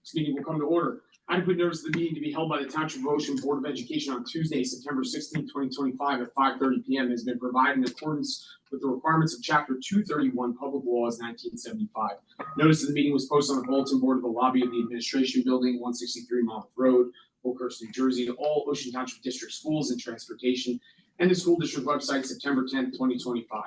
This meeting will come to order. Adequate notice of the meeting to be held by the Township of Ocean Board of Education on Tuesday, September 16, 2025 at 5:30 p.m. has been provided in accordance with the requirements of Chapter 231 Public Laws 1975. Notice of the meeting was posted on the bulletin board of the lobby of the Administration Building, 163 Monmouth Road, Oakhurst, New Jersey, to all Ocean Township District schools and transportation, and the school district website September 10, 2025.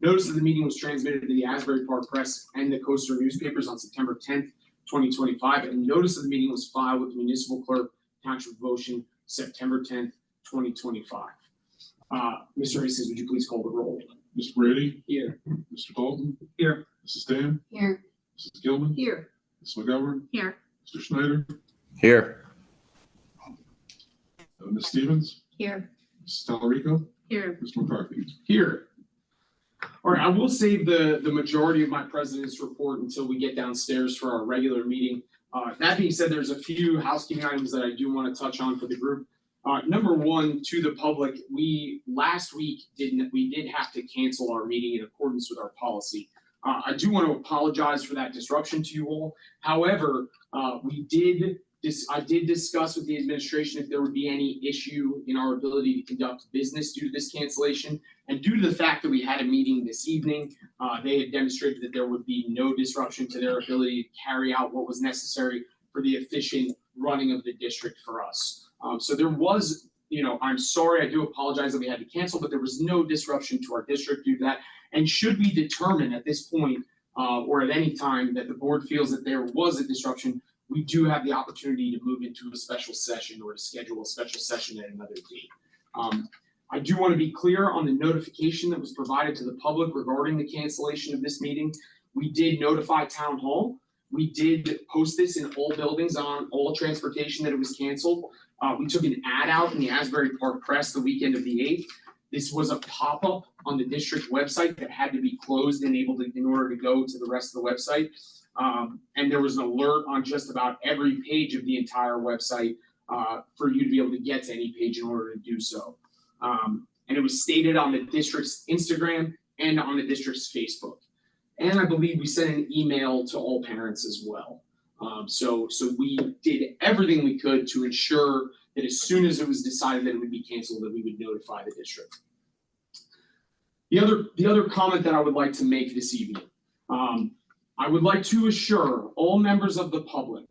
Notice of the meeting was transmitted to the Asbury Park Press and the Coaster newspapers on September 10th, 2025, and notice of the meeting was filed with the municipal clerk, Township of Ocean, September 10th, 2025. Mr. Hastings, would you please call the roll? Mr. Brady? Here. Mr. Dalton? Here. Mrs. Dam? Here. Mrs. Gilman? Here. Ms. McGovern? Here. Mr. Schneider? Here. Ms. Stevens? Here. Mrs. Talarico? Here. Mr. McCarthy? Here. All right, I will save the majority of my president's report until we get downstairs for our regular meeting. That being said, there's a few housekeeping items that I do want to touch on for the group. Number one, to the public, last week we did have to cancel our meeting in accordance with our policy. I do want to apologize for that disruption to you all. However, I did discuss with the administration if there would be any issue in our ability to conduct business due to this cancellation. And due to the fact that we had a meeting this evening, they had demonstrated that there would be no disruption to their ability to carry out what was necessary for the efficient running of the district for us. So there was, I'm sorry, I do apologize that we had to cancel, but there was no disruption to our district due to that. And should we determine at this point or at any time that the board feels that there was a disruption, we do have the opportunity to move into a special session or to schedule a special session at another date. I do want to be clear on the notification that was provided to the public regarding the cancellation of this meeting. We did notify Town Hall. We did post this in all buildings on all transportation that it was canceled. We took an ad out in the Asbury Park Press the weekend of the 8th. This was a pop-up on the district website that had to be closed in order to go to the rest of the website. And there was an alert on just about every page of the entire website for you to be able to get to any page in order to do so. And it was stated on the district's Instagram and on the district's Facebook. And I believe we sent an email to all parents as well. So we did everything we could to ensure that as soon as it was decided that it would be canceled, that we would notify the district. The other comment that I would like to make this evening, I would like to assure all members of the public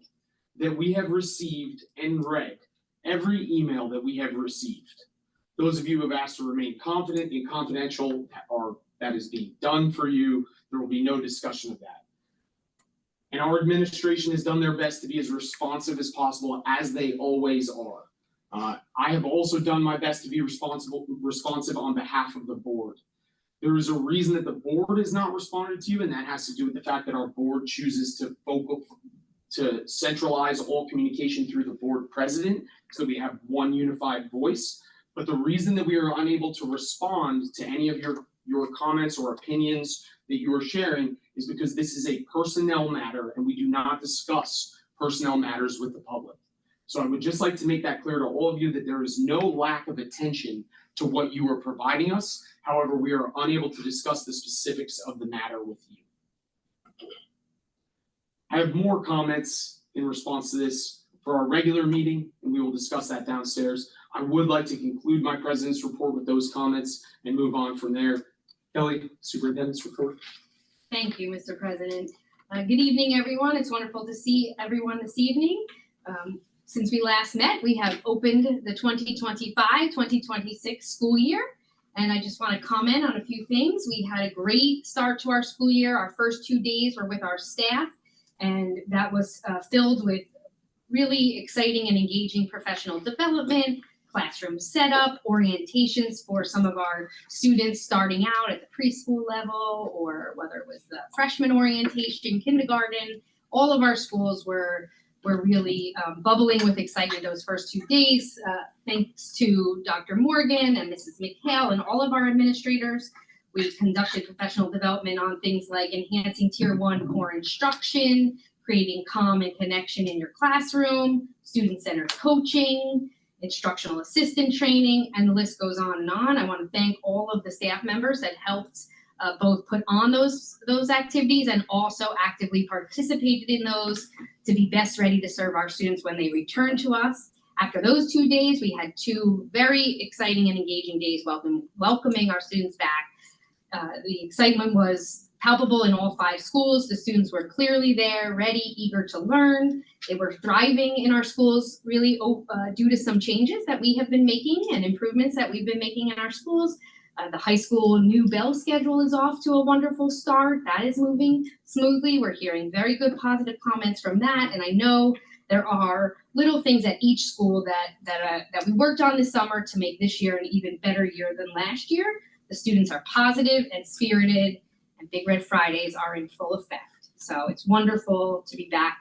that we have received and read every email that we have received. Those of you who have asked to remain confident and confidential, that is being done for you. There will be no discussion of that. And our administration has done their best to be as responsive as possible, as they always are. I have also done my best to be responsive on behalf of the board. There is a reason that the board has not responded to you, and that has to do with the fact that our board chooses to centralize all communication through the board president, so we have one unified voice. But the reason that we are unable to respond to any of your comments or opinions that you are sharing is because this is a personnel matter, and we do not discuss personnel matters with the public. So I would just like to make that clear to all of you that there is no lack of attention to what you are providing us. However, we are unable to discuss the specifics of the matter with you. I have more comments in response to this for our regular meeting, and we will discuss that downstairs. I would like to conclude my president's report with those comments and move on from there. Kelly, Superintendent's report. Thank you, Mr. President. Good evening, everyone. It's wonderful to see everyone this evening. Since we last met, we have opened the 2025-2026 school year. And I just want to comment on a few things. We had a great start to our school year. Our first 2 days were with our staff, and that was filled with really exciting and engaging professional development, classroom setup, orientations for some of our students starting out at the preschool level, or whether it was the freshman orientation, kindergarten. All of our schools were really bubbling with excitement those first 2 days. Thanks to Dr. Morgan and Mrs. McHale and all of our administrators. We conducted professional development on things like enhancing Tier 1 core instruction, creating calm and connection in your classroom, student-centered coaching, instructional assistant training, and the list goes on and on. I want to thank all of the staff members that helped both put on those activities and also actively participated in those to be best ready to serve our students when they return to us. After those 2 days, we had 2 very exciting and engaging days welcoming our students back. The excitement was palpable in all 5 schools. The students were clearly there, ready, eager to learn. They were thriving in our schools, really due to some changes that we have been making and improvements that we've been making in our schools. The high school new bell schedule is off to a wonderful start. That is moving smoothly. We're hearing very good positive comments from that. And I know there are little things at each school that we worked on this summer to make this year an even better year than last year. The students are positive and spirited, and Big Red Fridays are in full effect. So it's wonderful to be back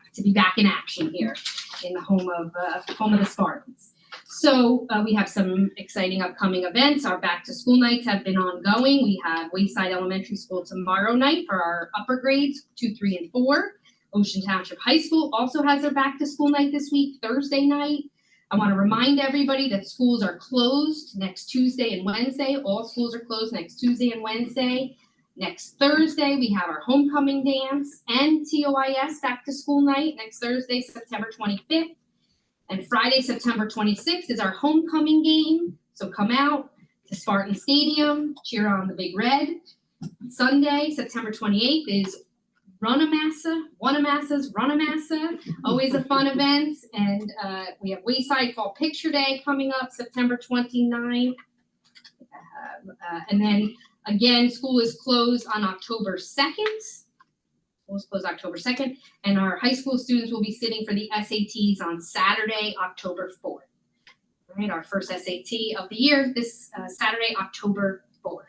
in action here in the home of the Spartans. So we have some exciting upcoming events. Our back to school nights have been ongoing. We have Wayside Elementary School tomorrow night for our upper grades, 2, 3, and 4. Ocean Township High School also has their back to school night this week, Thursday night. I want to remind everybody that schools are closed next Tuesday and Wednesday. All schools are closed next Tuesday and Wednesday. Next Thursday, we have our homecoming dance and TOIS back to school night next Thursday, September 25th. And Friday, September 26th is our homecoming game. So come out to Spartan Stadium, cheer on the Big Red. Sunday, September 28th is Runamassa's Runamassa, always a fun event. And we have Wayside Fall Picture Day coming up September 29th. And then again, school is closed on October 2nd. School is closed October 2nd. And our high school students will be sitting for the SATs on Saturday, October 4th. All right, our first SAT of the year this Saturday, October 4th.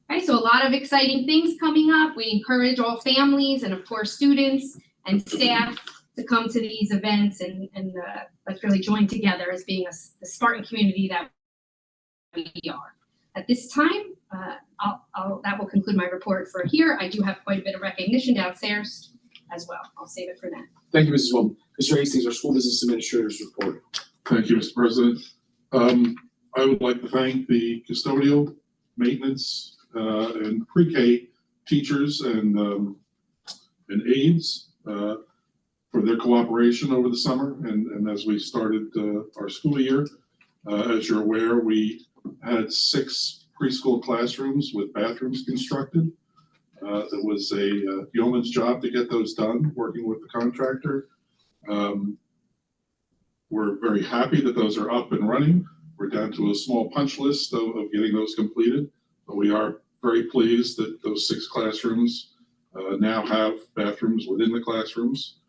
Right, so a lot of exciting things coming up. We encourage all families and, of course, students and staff to come to these events and let's really join together as being the Spartan community that we are. At this time, that will conclude my report for here. I do have quite a bit of recognition downstairs as well. I'll save it for then. Thank you, Mrs. Wilson. Mr. Hastings, our school business administrator's report. Thank you, Mr. President. I would like to thank the custodial, maintenance, and pre-K teachers and aides for their cooperation over the summer and as we started our school year. As you're aware, we had 6 preschool classrooms with bathrooms constructed. It was a yeoman's job to get those done, working with the contractor. We're very happy that those are up and running. We're down to a small punch list of getting those completed, but we are very pleased that those 6 classrooms now have bathrooms within the classrooms.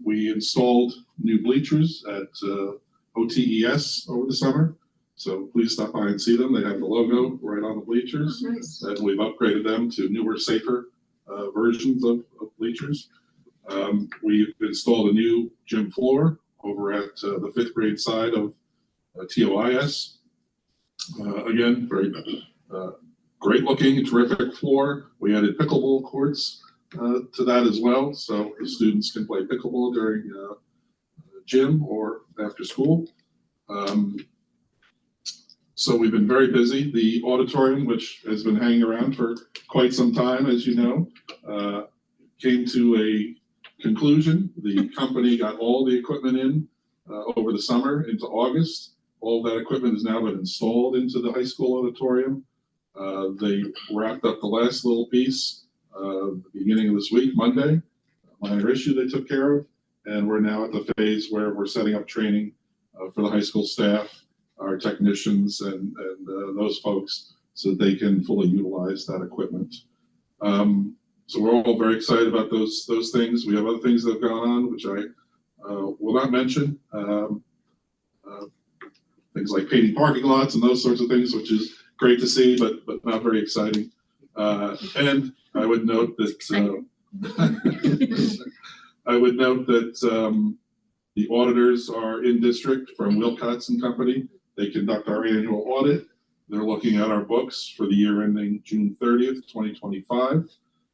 We installed new bleachers at OTES over the summer, so please stop by and see them. They have the logo right on the bleachers. Oh, nice. And we've upgraded them to newer, safer versions of bleachers. We've installed a new gym floor over at the 5th grade side of TOIS. Again, very great looking, terrific floor. We added pickleball courts to that as well, so the students can play pickleball during gym or after school. So we've been very busy. The auditorium, which has been hanging around for quite some time, as you know, came to a conclusion. The company got all the equipment in over the summer into August. All that equipment has now been installed into the high school auditorium. They wrapped up the last little piece the beginning of this week, Monday. Minor issue they took care of, and we're now at the phase where we're setting up training for the high school staff, our technicians, and those folks, so that they can fully utilize that equipment. So we're all very excited about those things. We have other things that have gone on, which I will not mention. Things like painting parking lots and those sorts of things, which is great to see, but not very exciting. And I would note that the auditors are in district from Wilcox and Company. They conduct our annual audit. They're looking at our books for the year ending June 30th, 2025.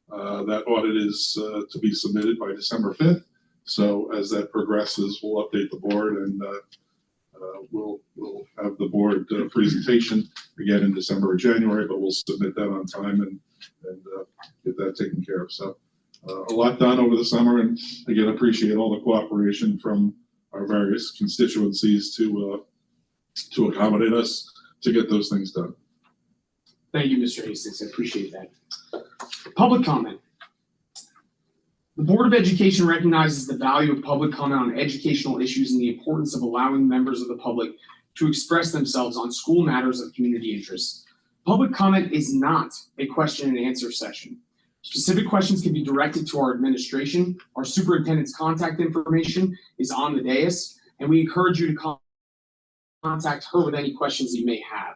That audit is to be submitted by December 5th. So as that progresses, we'll update the board and we'll have the board presentation again in December or January, but we'll submit that on time and get that taken care of. So a lot done over the summer, and again, appreciate all the cooperation from our various constituencies to accommodate us to get those things done. Thank you, Mr. Hastings. I appreciate that. Public comment. The Board of Education recognizes the value of public comment on educational issues and the importance of allowing members of the public to express themselves on school matters of community interest. Public comment is not a question and answer session. Specific questions can be directed to our administration. Our superintendent's contact information is on the dais, and we encourage you to contact her with any questions you may have.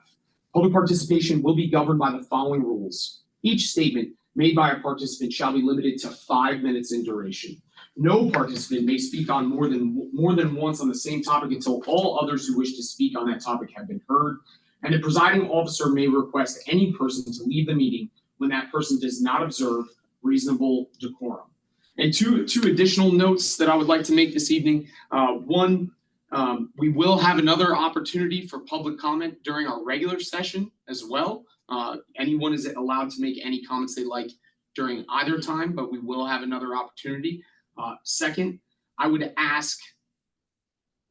Public participation will be governed by the following rules. Each statement made by a participant shall be limited to 5 minutes in duration. No participant may speak on more than once on the same topic until all others who wish to speak on that topic have been heard. And the presiding officer may request any person to leave the meeting when that person does not observe reasonable decorum. And two additional notes that I would like to make this evening. One, we will have another opportunity for public comment during our regular session as well. Anyone is allowed to make any comments they like during either time, but we will have another opportunity. Second, I would ask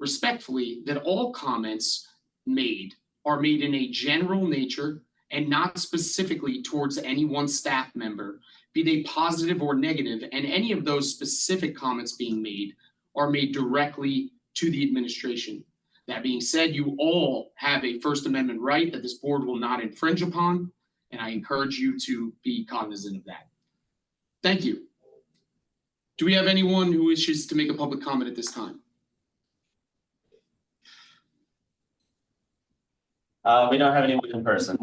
respectfully that all comments made are made in a general nature and not specifically towards any one staff member, be they positive or negative, and any of those specific comments being made are made directly to the administration. That being said, you all have a First Amendment right that this board will not infringe upon, and I encourage you to be cognizant of that. Thank you. Do we have anyone who wishes to make a public comment at this time? We don't have anyone in person.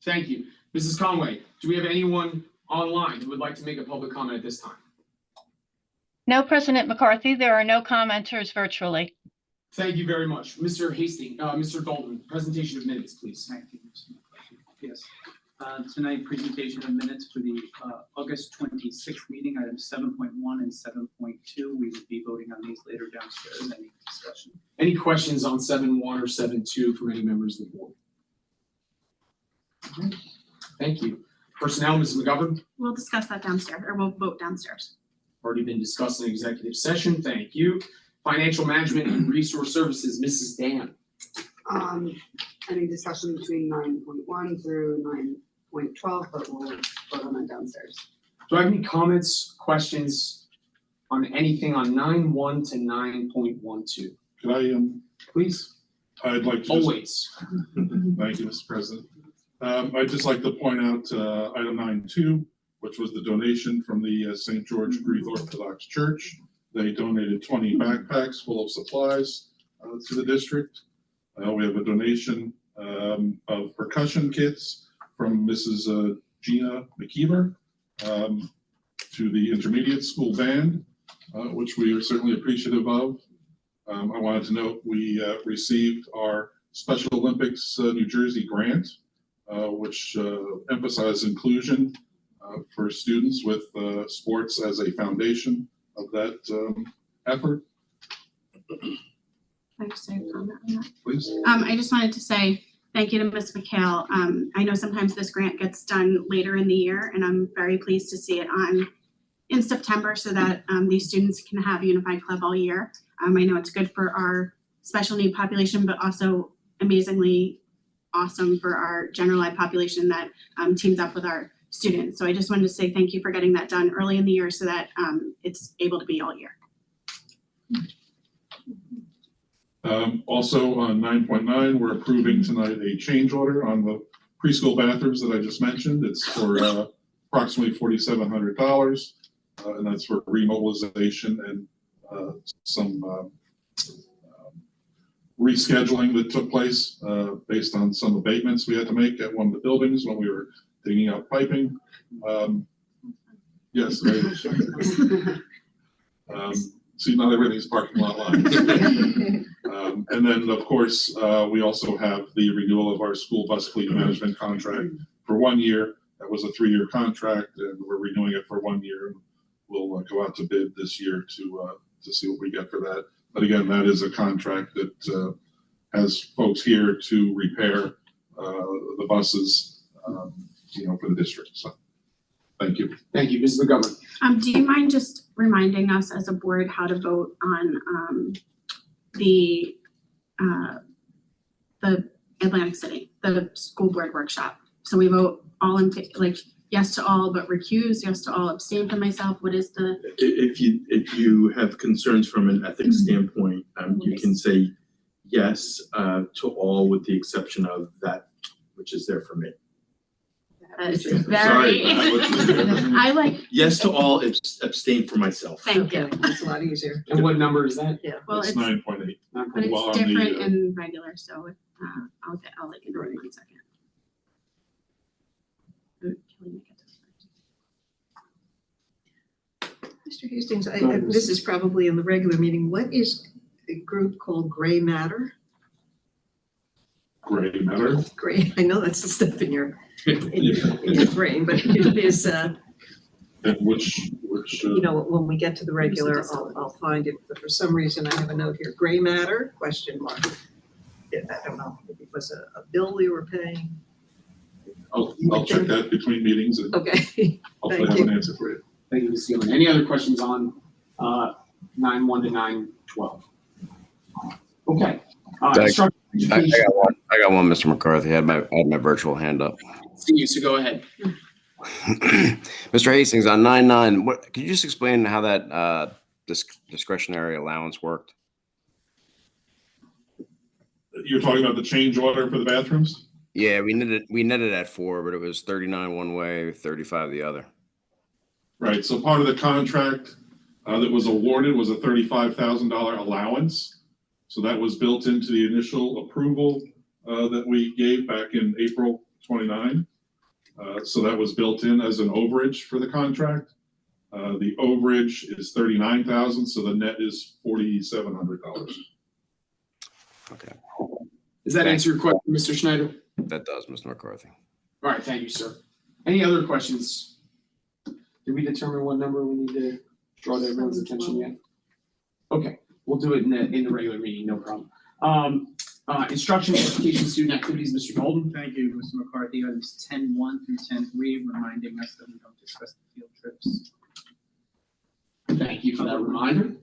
Thank you. Mrs. Conway, do we have anyone online who would like to make a public comment at this time? No, President McCarthy, there are no commenters virtually. Thank you very much. Mr. Hastings, Mr. Dalton, presentation of minutes, please. Thank you, Mr. McCarthy. Yes. Tonight, presentation of minutes for the August 26th meeting, items 7.1 and 7.2. We will be voting on these later downstairs. Any discussion? Any questions on 7.1 or 7.2 from any members of the board? Okay. Thank you. Personnel, Mrs. McGovern, We'll discuss that downstairs, or we'll vote downstairs. already been discussed in executive session. Thank you. Financial management and resource services, Mrs. Dan. Any discussion between 9.1 through 9.12, but we'll vote on that downstairs. Do I have any comments, questions on anything on 9.1 to 9.12? Could I, Please, I'd like to just always. Thank you, Mr. President. I'd just like to point out item 9.2, which was the donation from the St. George Greek Orthodox Church. They donated 20 backpacks full of supplies to the district. We have a donation of percussion kits from Mrs. Gina McKeever to the intermediate school band, which we are certainly appreciative of. I wanted to note we received our Special Olympics New Jersey grant, which emphasizes inclusion for students with sports as a foundation of that effort. Can I just say a comment on that? Please. I just wanted to say thank you to Ms. McHale. I know sometimes this grant gets done later in the year, and I'm very pleased to see it in September so that these students can have Unified Club all year. I know it's good for our special need population, but also amazingly awesome for our general ed population that teams up with our students. So I just wanted to say thank you for getting that done early in the year so that it's able to be all year. Also on 9.9, we're approving tonight a change order on the preschool bathrooms that I just mentioned. It's for approximately $4,700, and that's for remobilization and some rescheduling that took place based on some abatements we had to make at one of the buildings when we were digging out piping. Yes. See, not everything's parking lot lines. And then, of course, we also have the renewal of our school bus fleet management contract for 1 year. That was a 3-year contract, and we're renewing it for 1 year. We'll go out to bid this year to see what we get for that. But again, that is a contract that has folks here to repair the buses, for the district. So Thank you. Thank you, Ms. McGovern. Do you mind just reminding us as a board how to vote on the Atlantic City, the school board workshop? So we vote all in, like, yes to all, but recuse, yes to all, abstain from myself. What is the? If you have concerns from an ethics standpoint, you can say yes to all with the exception of that which is there for me. It's Sorry, very. I like. Yes to all, abstain for myself. Thank you. It's a lot easier. And what number is that? Well, It's it's 9.8. but Well, it's on the, different in regular, so I'll look into it in 1 second. Mr. Hastings, this is probably in the regular meeting. What is a group called Gray Matter? Gray matter. Gray, I know that's the stuff in your brain, but it is, And which, you know, when we get to the regular, I'll find it. But for some reason, I have a note here, Gray Matter, question mark. I don't know, if it was a bill we were paying. I'll check that between meetings and Okay, hopefully Thank have an you. answer for you. Thank you, Ms. Gilman. Any other questions on 9.1 to 9.12? Okay. Instructional I education. got one, Mr. McCarthy. I had my virtual hand up. See you, so go ahead. Mr. Hastings, on 9.9, could you just explain how that discretionary allowance worked? You're talking about the change order for the bathrooms? Yeah, we netted at 4, but it was 39 one way, 35 the other. Right, so part of the contract that was awarded was a $35,000 allowance. So that was built into the initial approval that we gave back in April 29. So that was built in as an overage for the contract. The overage is $39,000, so the net is $4,700. Okay, Does that answer your question, Mr. Schneider? that does, Mr. McCarthy. All right, thank you, sir. Any other questions? Did we determine what number we need to draw to everyone's attention yet? Okay, we'll do it in the regular meeting, no problem. Instruction, education, student activities, Mr. Golden. Thank you, Mr. McCarthy. Items 10.1 through 10.3, reminding us that we don't discuss the field trips. Thank you for that reminder.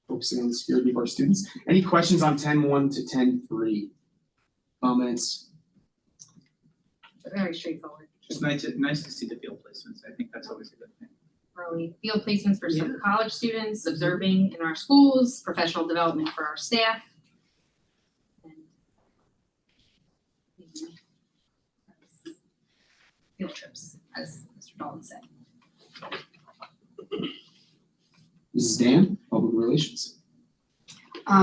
Focusing on the security of our students. Any questions on 10.1 to 10.3? Comments? Very straightforward. Just nice to see the field placements. I think that's always a good thing. Early field placements for some college students, observing in our schools, professional development for our staff. And field trips, as Mr. Dalton said. Mrs. Dan, Public Relations.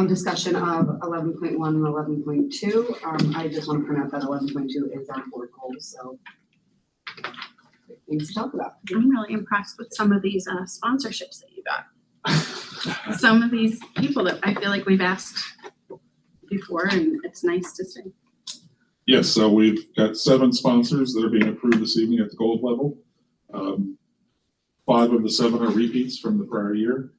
Discussion of 11.1 and 11.2. I just want to point out that 11.2 is our board goals, so things to talk about. I'm really impressed with some of these sponsorships that you got. Some of these people that I feel like we've asked before, and it's nice to see. Yes, so we've got 7 sponsors that are being approved this evening at the gold level. 5 of the 7 are repeats from the prior year.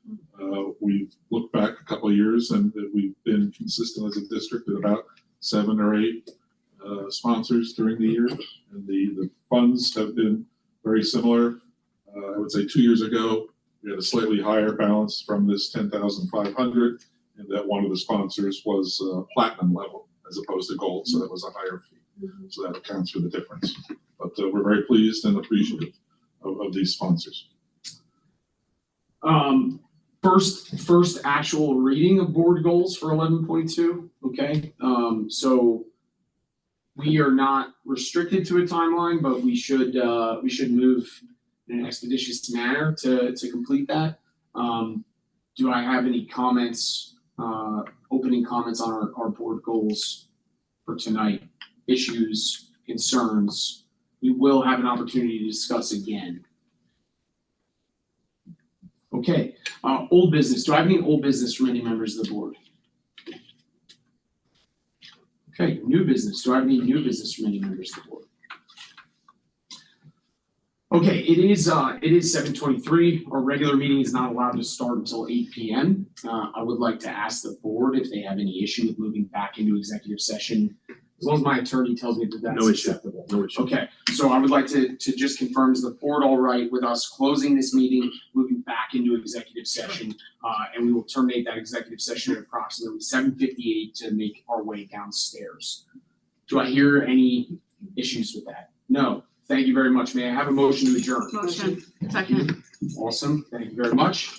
We've looked back a couple of years and we've been consistent as a district at about 7 or 8 sponsors during the year. And the funds have been very similar. I would say 2 years ago, we had a slightly higher balance from this 10,500, and that one of the sponsors was platinum level as opposed to gold, so that was a higher fee. So that accounts for the difference. But we're very pleased and appreciative of these sponsors. First actual reading of board goals for 11.2, okay? So we are not restricted to a timeline, but we should move in an expeditious manner to complete that. Do I have any comments, opening comments on our board goals for tonight? Issues, concerns? We will have an opportunity to discuss again. Okay, old business. Do I have any old business from any members of the board? Okay, new business. Do I have any new business from any members of the board? Okay, it is 7:23. Our regular meeting is not allowed to start until 8 p.m. I would like to ask the board if they have any issue with moving back into executive session As long as my attorney tells me that that's No issue. acceptable. No issue. Okay, so I would like to just confirm, is the board all right with us closing this meeting, moving back into executive session? And we will terminate that executive session at approximately 7:58 to make our way downstairs. Do I hear any issues with that? No. Thank you very much. May I have a motion to adjourn? Motion, second. Awesome. Thank you very much.